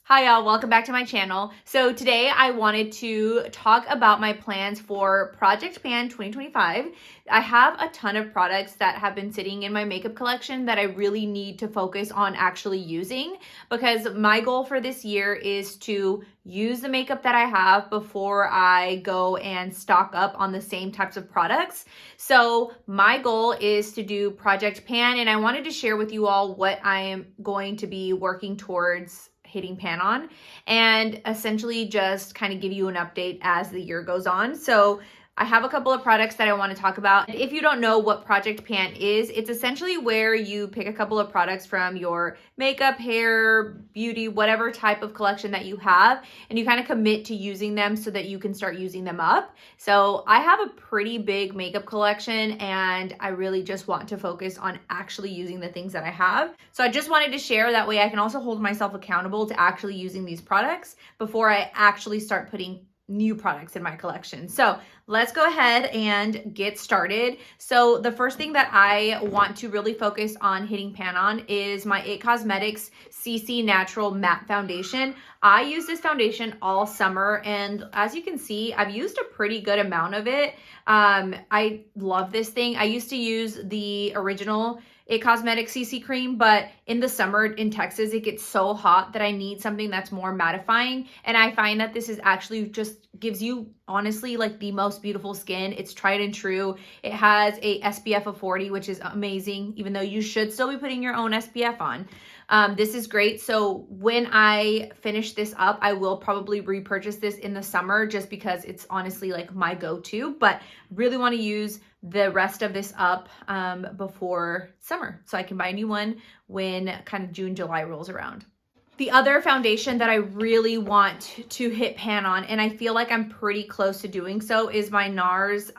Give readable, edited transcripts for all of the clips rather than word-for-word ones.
Hi y'all, welcome back to my channel. So today I wanted to talk about my plans for Project Pan 2025. I have a ton of products that have been sitting in my makeup collection that I really need to focus on actually using, because my goal for this year is to use the makeup that I have before I go and stock up on the same types of products. So my goal is to do Project Pan, and I wanted to share with you all what I am going to be working towards hitting pan on, and essentially just kind of give you an update as the year goes on. So I have a couple of products that I want to talk about. If you don't know what Project Pan is, it's essentially where you pick a couple of products from your makeup, hair, beauty, whatever type of collection that you have, and you kind of commit to using them so that you can start using them up. So I have a pretty big makeup collection, and I really just want to focus on actually using the things that I have. So I just wanted to share, that way I can also hold myself accountable to actually using these products before I actually start putting new products in my collection. So let's go ahead and get started. So the first thing that I want to really focus on hitting pan on is my IT Cosmetics CC Natural Matte Foundation. I use this foundation all summer, and as you can see, I've used a pretty good amount of it. I love this thing. I used to use the original IT Cosmetics CC cream, but in the summer in Texas, it gets so hot that I need something that's more mattifying. And I find that this is actually just gives you, honestly, like the most beautiful skin. It's tried and true. It has a SPF of 40, which is amazing, even though you should still be putting your own SPF on. This is great. So when I finish this up, I will probably repurchase this in the summer, just because it's honestly like my go-to, but really want to use the rest of this up before summer, so I can buy a new one when kind of June, July rolls around. The other foundation that I really want to hit pan on, and I feel like I'm pretty close to doing so, is my NARS.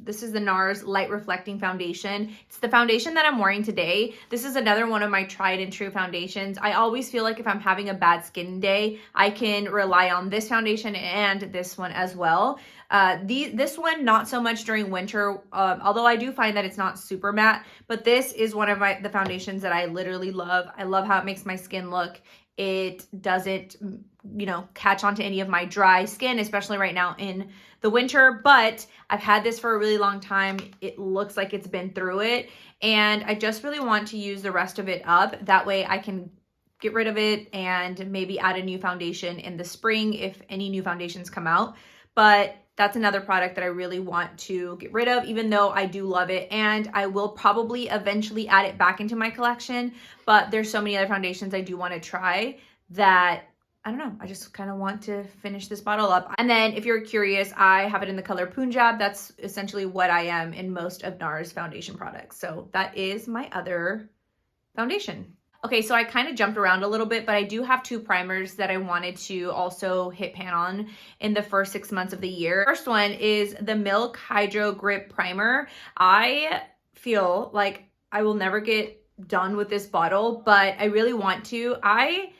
This is the NARS Light Reflecting Foundation. It's the foundation that I'm wearing today. This is another one of my tried and true foundations. I always feel like if I'm having a bad skin day, I can rely on this foundation and this one as well. This one, not so much during winter, although I do find that it's not super matte, but this is one of the foundations that I literally love. I love how it makes my skin look. It doesn't, catch onto any of my dry skin, especially right now in the winter, but I've had this for a really long time. It looks like it's been through it, and I just really want to use the rest of it up. That way I can get rid of it and maybe add a new foundation in the spring if any new foundations come out. But that's another product that I really want to get rid of, even though I do love it, and I will probably eventually add it back into my collection. But there's so many other foundations I do want to try that, I don't know, I just kind of want to finish this bottle up. And then if you're curious, I have it in the color Punjab. That's essentially what I am in most of NARS foundation products. So that is my other foundation. Okay, so I kind of jumped around a little bit, but I do have two primers that I wanted to also hit pan on in the first 6 months of the year. First one is the Milk Hydro Grip Primer. I feel like I will never get done with this bottle, but I really want to. I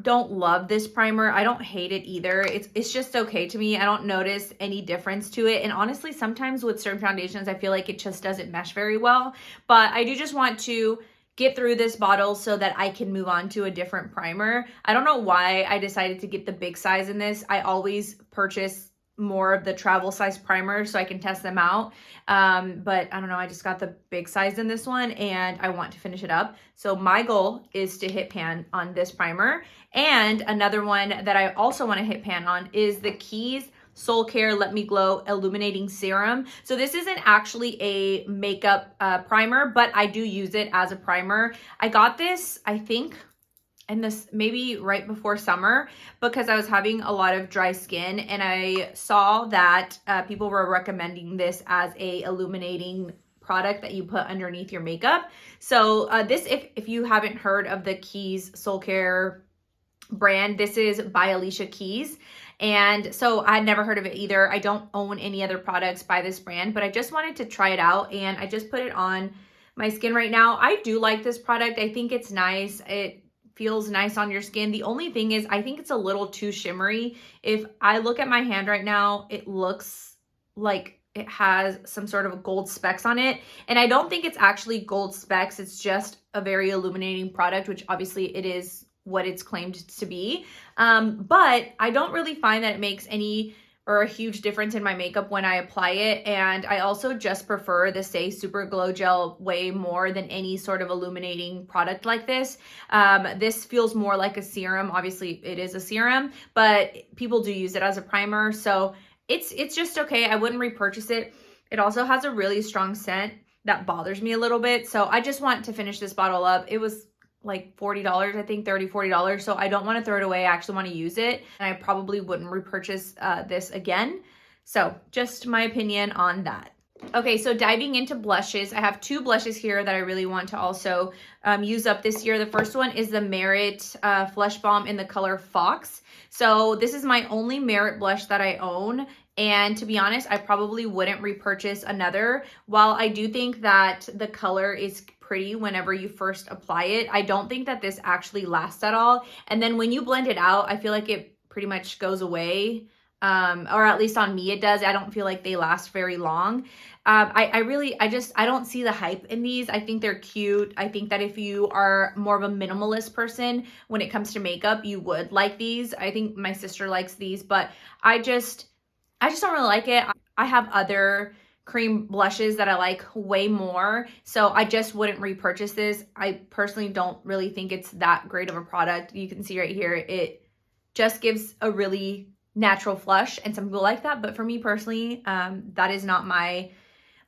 don't love this primer. I don't hate it either. It's just okay to me. I don't notice any difference to it. And honestly, sometimes with certain foundations, I feel like it just doesn't mesh very well. But I do just want to get through this bottle so that I can move on to a different primer. I don't know why I decided to get the big size in this. I always purchase more of the travel size primers so I can test them out. But I don't know, I just got the big size in this one and I want to finish it up. So my goal is to hit pan on this primer. And another one that I also want to hit pan on is the Keys Soulcare Let Me Glow Illuminating Serum. So this isn't actually a makeup primer, but I do use it as a primer. I got this, I think, and this maybe right before summer, because I was having a lot of dry skin, and I saw that people were recommending this as a illuminating product that you put underneath your makeup. So this, if you haven't heard of the Keys Soulcare brand, this is by Alicia Keys. And so I'd never heard of it either. I don't own any other products by this brand, but I just wanted to try it out, and I just put it on my skin right now. I do like this product. I think it's nice. It feels nice on your skin. The only thing is, I think it's a little too shimmery. If I look at my hand right now, it looks like it has some sort of gold specks on it. And I don't think it's actually gold specks. It's just a very illuminating product, which obviously it is what it's claimed to be. But I don't really find that it makes any or a huge difference in my makeup when I apply it. And I also just prefer the Stay Super Glow Gel way more than any sort of illuminating product like this. This feels more like a serum. Obviously it is a serum, but people do use it as a primer. So it's just okay. I wouldn't repurchase it. It also has a really strong scent that bothers me a little bit. So I just want to finish this bottle up. It was like $40, I think $30-$40. So I don't want to throw it away. I actually want to use it. And I probably wouldn't repurchase this again. So just my opinion on that. Okay, so diving into blushes, I have two blushes here that I really want to also use up this year. The first one is the Merit Flush Balm in the color Fox. So this is my only Merit blush that I own. And to be honest, I probably wouldn't repurchase another. While I do think that the color is pretty whenever you first apply it, I don't think that this actually lasts at all. And then when you blend it out, I feel like it pretty much goes away. Or at least on me it does. I don't feel like they last very long. I don't see the hype in these. I think they're cute. I think that if you are more of a minimalist person when it comes to makeup, you would like these. I think my sister likes these, but I just don't really like it. I have other cream blushes that I like way more, so I just wouldn't repurchase this. I personally don't really think it's that great of a product. You can see right here, it just gives a really natural flush, and some people like that, but for me personally, that is not my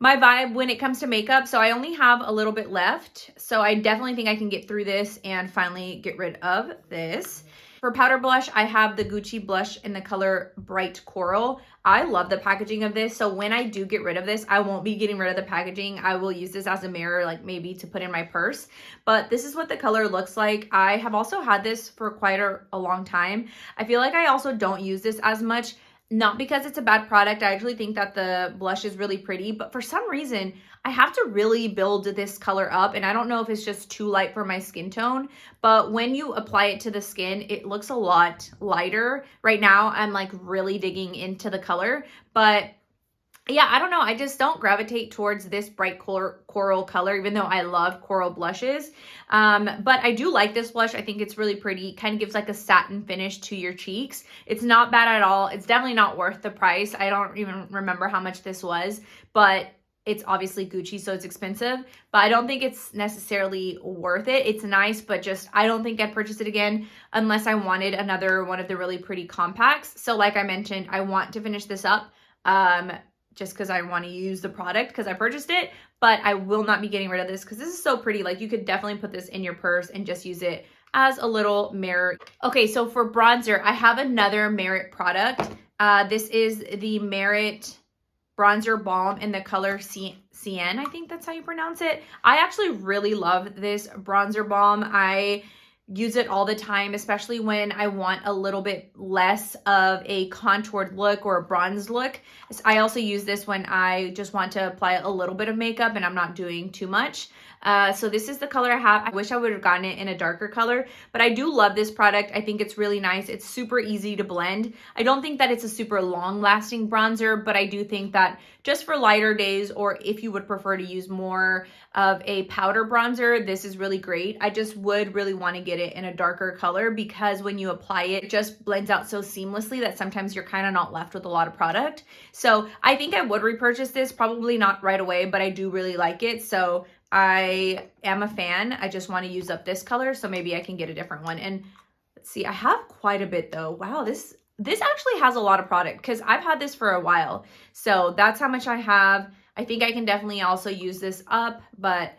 vibe when it comes to makeup. So I only have a little bit left, so I definitely think I can get through this and finally get rid of this. For powder blush, I have the Gucci blush in the color Bright Coral. I love the packaging of this, so when I do get rid of this, I won't be getting rid of the packaging. I will use this as a mirror, like maybe to put in my purse. But this is what the color looks like. I have also had this for quite a long time. I feel like I also don't use this as much. Not because it's a bad product. I actually think that the blush is really pretty, but for some reason, I have to really build this color up, and I don't know if it's just too light for my skin tone, but when you apply it to the skin, it looks a lot lighter. Right now, I'm like really digging into the color, but yeah, I don't know. I just don't gravitate towards this bright coral color, even though I love coral blushes. But I do like this blush. I think it's really pretty. Kind of gives like a satin finish to your cheeks. It's not bad at all. It's definitely not worth the price. I don't even remember how much this was, but it's obviously Gucci, so it's expensive, but I don't think it's necessarily worth it. It's nice, but just, I don't think I'd purchase it again unless I wanted another one of the really pretty compacts. So like I mentioned, I want to finish this up. Just because I want to use the product because I purchased it, but I will not be getting rid of this because this is so pretty. Like you could definitely put this in your purse and just use it as a little mirror. Okay, so for bronzer, I have another Merit product. This is the Merit Bronzer Balm in the color Cyan. I think that's how you pronounce it. I actually really love this bronzer balm. I use it all the time, especially when I want a little bit less of a contoured look or a bronzed look. I also use this when I just want to apply a little bit of makeup and I'm not doing too much. So this is the color I have. I wish I would have gotten it in a darker color, but I do love this product. I think it's really nice. It's super easy to blend. I don't think that it's a super long lasting bronzer, but I do think that just for lighter days, or if you would prefer to use more of a powder bronzer, this is really great. I just would really want to get it in a darker color because when you apply it, it just blends out so seamlessly that sometimes you're kind of not left with a lot of product. So I think I would repurchase this, probably not right away, but I do really like it. So I am a fan. I just want to use up this color, so maybe I can get a different one. And let's see, I have quite a bit though. Wow, this actually has a lot of product because I've had this for a while. So that's how much I have. I think I can definitely also use this up, but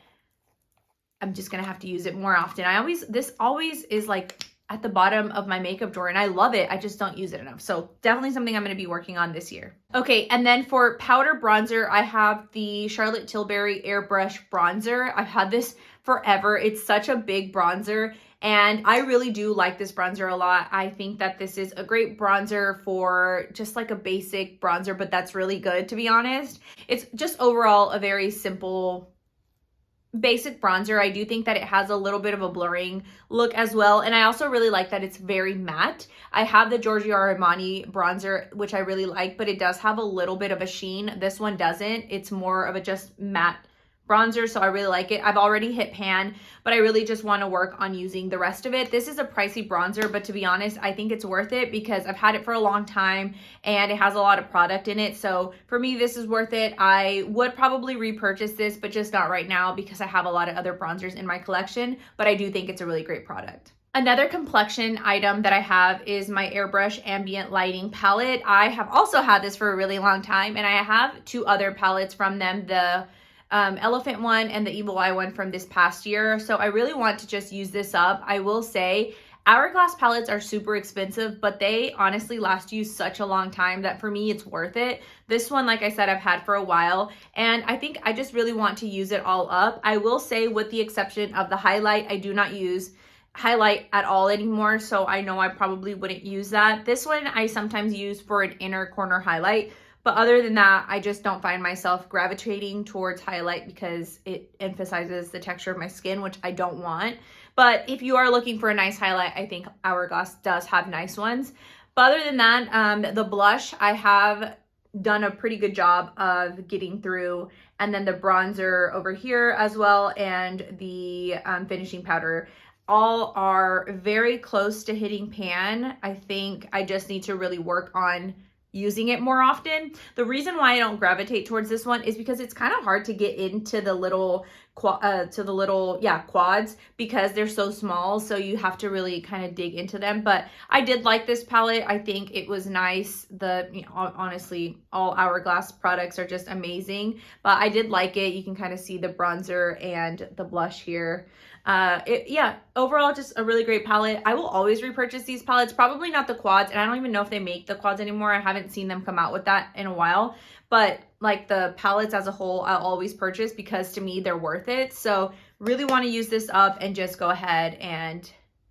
I'm just gonna have to use it more often. This always is like at the bottom of my makeup drawer and I love it. I just don't use it enough. So definitely something I'm going to be working on this year. Okay, and then for powder bronzer, I have the Charlotte Tilbury Airbrush Bronzer. I've had this forever. It's such a big bronzer and I really do like this bronzer a lot. I think that this is a great bronzer for just like a basic bronzer, but that's really good to be honest. It's just overall a very simple basic bronzer. I do think that it has a little bit of a blurring look as well, and I also really like that it's very matte. I have the Giorgio Armani bronzer, which I really like, but it does have a little bit of a sheen. This one doesn't. It's more of a just matte bronzer, so I really like it. I've already hit pan, but I really just want to work on using the rest of it. This is a pricey bronzer, but to be honest, I think it's worth it because I've had it for a long time and it has a lot of product in it. So for me, this is worth it. I would probably repurchase this, but just not right now because I have a lot of other bronzers in my collection, but I do think it's a really great product. Another complexion item that I have is my Airbrush Ambient Lighting palette. I have also had this for a really long time, and I have two other palettes from them, the Elephant one and the Evil Eye one from this past year. So I really want to just use this up. I will say Hourglass palettes are super expensive, but they honestly last you such a long time that for me, it's worth it. This one, like I said, I've had for a while, and I think I just really want to use it all up. I will say, with the exception of the highlight, I do not use highlight at all anymore, so I know I probably wouldn't use that. This one I sometimes use for an inner corner highlight, but other than that, I just don't find myself gravitating towards highlight because it emphasizes the texture of my skin, which I don't want. But if you are looking for a nice highlight, I think Hourglass does have nice ones. But other than that, the blush, I have done a pretty good job of getting through, and then the bronzer over here as well, and the finishing powder, all are very close to hitting pan. I think I just need to really work on using it more often. The reason why I don't gravitate towards this one is because it's kind of hard to get into the little quads because they're so small, so you have to really kind of dig into them. But I did like this palette. I think it was nice. Honestly, all Hourglass products are just amazing, but I did like it. You can kind of see the bronzer and the blush here. Overall, just a really great palette. I will always repurchase these palettes, probably not the quads, and I don't even know if they make the quads anymore. I haven't seen them come out with that in a while, but like the palettes as a whole, I'll always purchase because to me, they're worth it. So really want to use this up and just go ahead and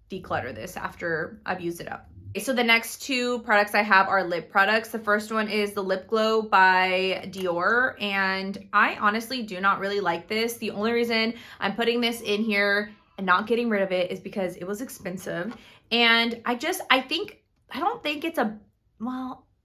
declutter this after I've used it up. So the next two products I have are lip products. The first one is the Lip Glow by Dior, and I honestly do not really like this. The only reason I'm putting this in here and not getting rid of it is because it was expensive, and I don't think it's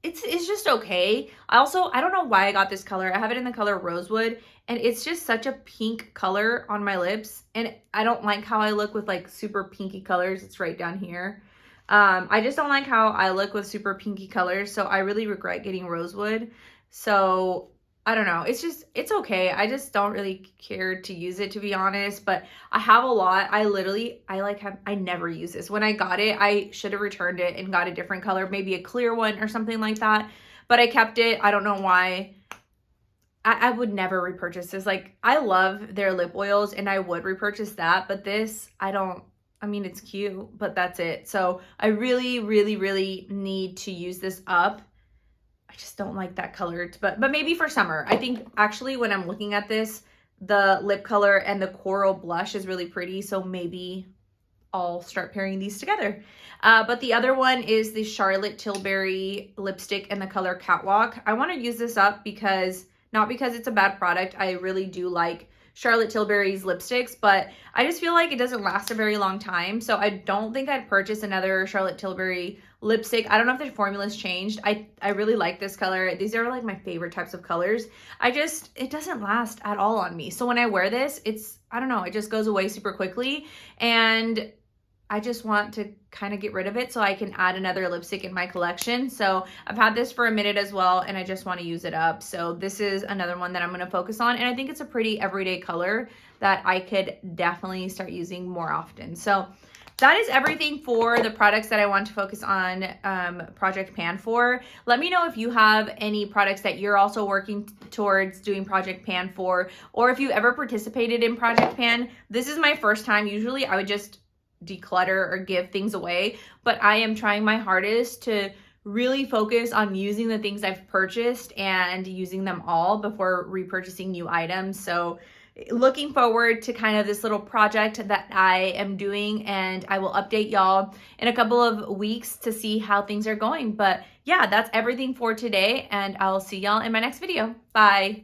it's just okay. I don't know why I got this color. I have it in the color Rosewood, and it's just such a pink color on my lips, and I don't like how I look with like super pinky colors. It's right down here. I just don't like how I look with super pinky colors, so I really regret getting Rosewood. So I don't know, it's okay. I just don't really care to use it, to be honest, but I have a lot. I never use this. When I got it, I should have returned it and got a different color, maybe a clear one or something like that, but I kept it. I don't know why. I would never repurchase this. Like, I love their lip oils and I would repurchase that, but this, it's cute, but that's it. So I really, really, really need to use this up. I just don't like that color, but maybe for summer. I think actually when I'm looking at this, the lip color and the coral blush is really pretty. So maybe I'll start pairing these together. But the other one is the Charlotte Tilbury lipstick in the color Catwalk. I want to use this up not because it's a bad product. I really do like Charlotte Tilbury's lipsticks, but I just feel like it doesn't last a very long time. So I don't think I'd purchase another Charlotte Tilbury lipstick. I don't know if the formula's changed. I really like this color. These are like my favorite types of colors. It doesn't last at all on me. So when I wear this, I don't know, it just goes away super quickly. And I just want to kind of get rid of it so I can add another lipstick in my collection. So I've had this for a minute as well, and I just want to use it up. So this is another one that I'm going to focus on, and I think it's a pretty everyday color that I could definitely start using more often. So that is everything for the products that I want to focus on Project Pan for. Let me know if you have any products that you're also working towards doing Project Pan for, or if you ever participated in Project Pan. This is my first time. Usually I would just declutter or give things away, but I am trying my hardest to really focus on using the things I've purchased and using them all before repurchasing new items. So looking forward to kind of this little project that I am doing, and I will update y'all in a couple of weeks to see how things are going. But yeah, that's everything for today, and I'll see y'all in my next video. Bye.